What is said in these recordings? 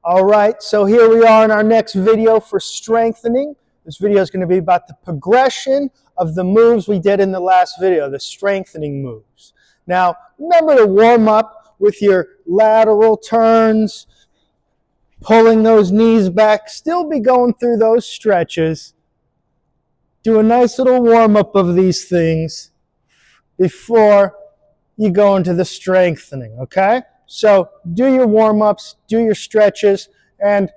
All right, so here we are in our next video for strengthening. This video is going to be about the progression of the moves we did in the last video, the strengthening moves. Now, remember to warm up with your lateral turns, pulling those knees back, still be going through those stretches. Do a nice little warm up of these things before you go into the strengthening, okay? So do your warm-ups, do your stretches, and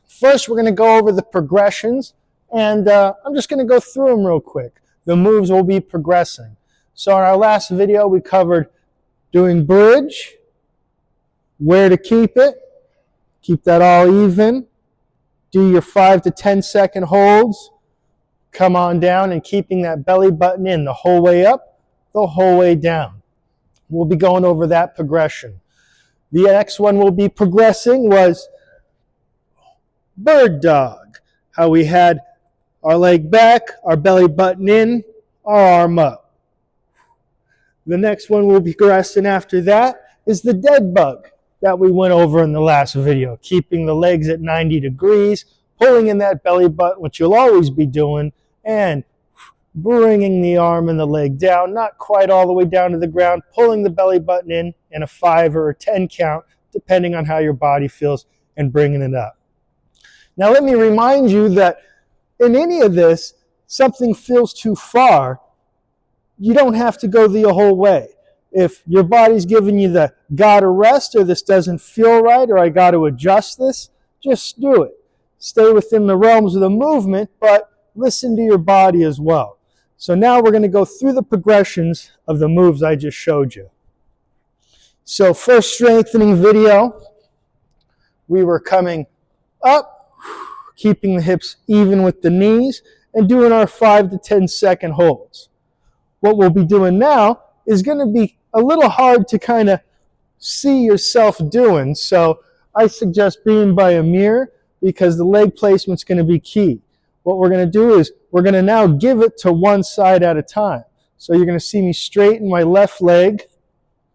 first we're going to go over the progressions, and I'm just going to go through them real quick. The moves will be progressing. So in our last video we covered doing bridge, where to keep it, keep that all even, do your 5 to 10 second holds, come on down and keeping that belly button in the whole way up, the whole way down. We'll be going over that progression. The next one we'll be progressing was bird dog. How we had our leg back, our belly button in, our arm up. The next one we'll be progressing after that is the dead bug that we went over in the last video. Keeping the legs at 90 degrees, pulling in that belly button, which you'll always be doing, and bringing the arm and the leg down, not quite all the way down to the ground, pulling the belly button in a 5 or a 10 count, depending on how your body feels, and bringing it up. Now let me remind you that in any of this, something feels too far, you don't have to go the whole way. If your body's giving you the gotta rest, or this doesn't feel right, or I got to adjust this, just do it. Stay within the realms of the movement, but listen to your body as well. So now we're going to go through the progressions of the moves I just showed you. So first strengthening video, we were coming up, keeping the hips even with the knees, and doing our 5 to 10 second holds. What we'll be doing now is going to be a little hard to kind of see yourself doing, so I suggest being by a mirror because the leg placement's going to be key. What we're going to do is we're going to now give it to one side at a time. So you're going to see me straighten my left leg,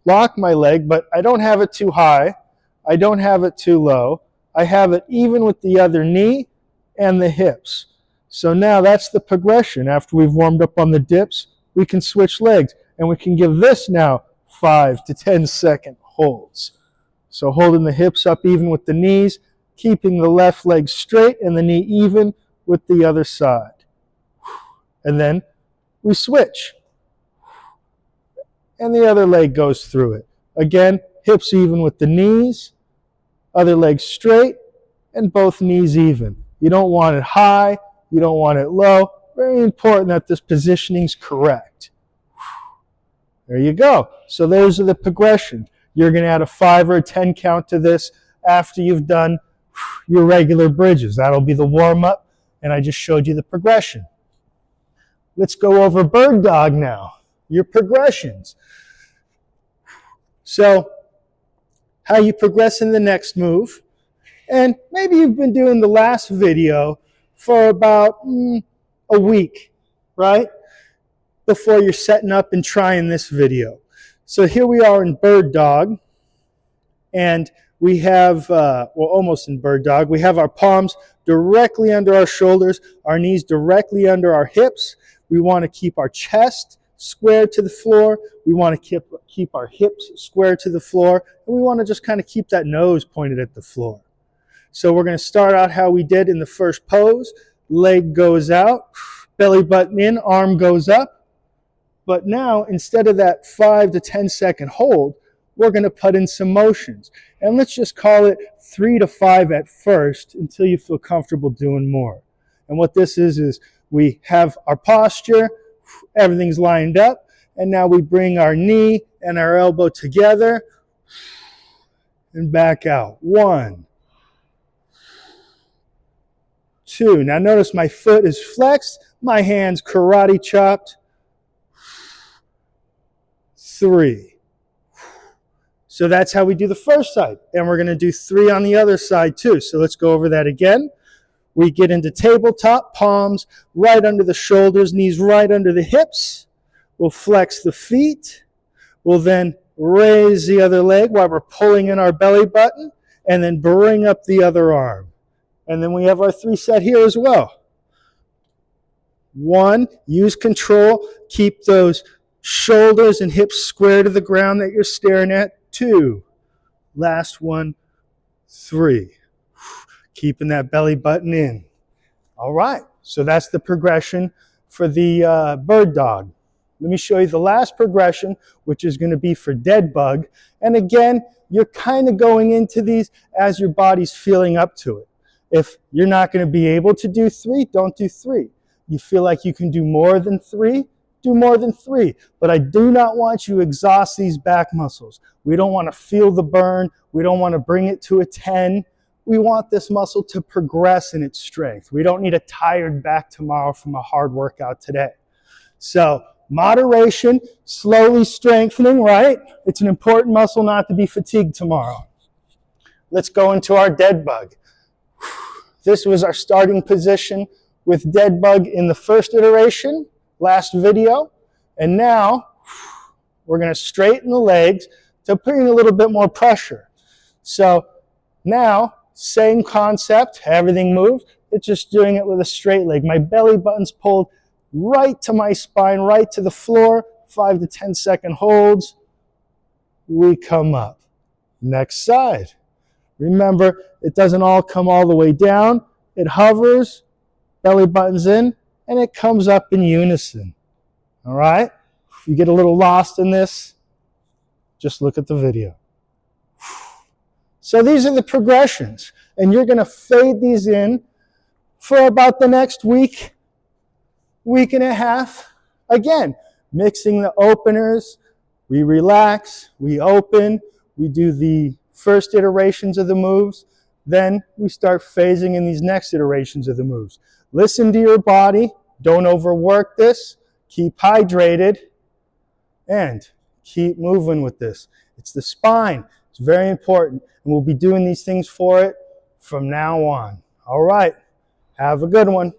lock my leg, but I don't have it too high. I don't have it too low. I have it even with the other knee and the hips. So now that's the progression. After we've warmed up on the dips, we can switch legs. And we can give this now 5 to 10 second holds. So holding the hips up even with the knees, keeping the left leg straight and the knee even with the other side. And then we switch. And the other leg goes through it. Again, hips even with the knees, other leg straight, and both knees even. You don't want it high, you don't want it low. Very important that this positioning is correct. There you go. So those are the progression. You're going to add a 5 or a 10 count to this after you've done your regular bridges. That'll be the warm-up. And I just showed you the progression. Let's go over bird dog now, your progressions. So how you progress in the next move. And maybe you've been doing the last video for about a week, right? Before you're setting up and trying this video. So here we are in bird dog. And we have, well, almost in bird dog, we have our palms directly under our shoulders, our knees directly under our hips. We want to keep our chest square to the floor. We want to keep our hips square to the floor. And we want to just kind of keep that nose pointed at the floor. So we're going to start out how we did in the first pose. Leg goes out, belly button in, arm goes up. But now, instead of that 5 to 10 second hold, we're going to put in some motions. And let's just call it 3 to 5 at first until you feel comfortable doing more. And what this is we have our posture, everything's lined up, and now we bring our knee and our elbow together and back out. 1, 2. Now notice my foot is flexed, my hand's karate chopped. 3. So that's how we do the first side. And we're going to do 3 on the other side too. So let's go over that again. We get into tabletop, palms right under the shoulders, knees right under the hips. We'll flex the feet. We'll then raise the other leg while we're pulling in our belly button. and then bring up the other arm. And then we have our 3 set here as well. 1, use control, keep those shoulders and hips square to the ground that you're staring at. 2, last one, 3. Keeping that belly button in. All right, so that's the progression for the bird dog. Let me show you the last progression, which is going to be for dead bug. And again, you're kind of going into these as your body's feeling up to it. If you're not going to be able to do 3, don't do 3. You feel like you can do more than 3, do more than 3. But I do not want you to exhaust these back muscles. We don't want to feel the burn. We don't want to bring it to a 10. We want this muscle to progress in its strength. We don't need a tired back tomorrow from a hard workout today. So moderation, slowly strengthening, right? It's an important muscle not to be fatigued tomorrow. Let's go into our dead bug. This was our starting position with dead bug in the first iteration, last video. And now we're going to straighten the legs to bring a little bit more pressure. So now, same concept, everything moves. It's just doing it with a straight leg. My belly button's pulled right to my spine, right to the floor. 5 to 10 second holds. We come up. Next side. Remember, it doesn't all come all the way down. It hovers, belly button's in, and it comes up in unison. All right? If you get a little lost in this, just look at the video. So these are the progressions, and you're going to fade these in for about the next week, week and a half. Again, mixing the openers. We relax, we open, we do the first iterations of the moves, then we start phasing in these next iterations of the moves. Listen to your body, don't overwork this, keep hydrated, and keep moving with this. It's the spine, it's very important, and we'll be doing these things for it from now on. All right, have a good one.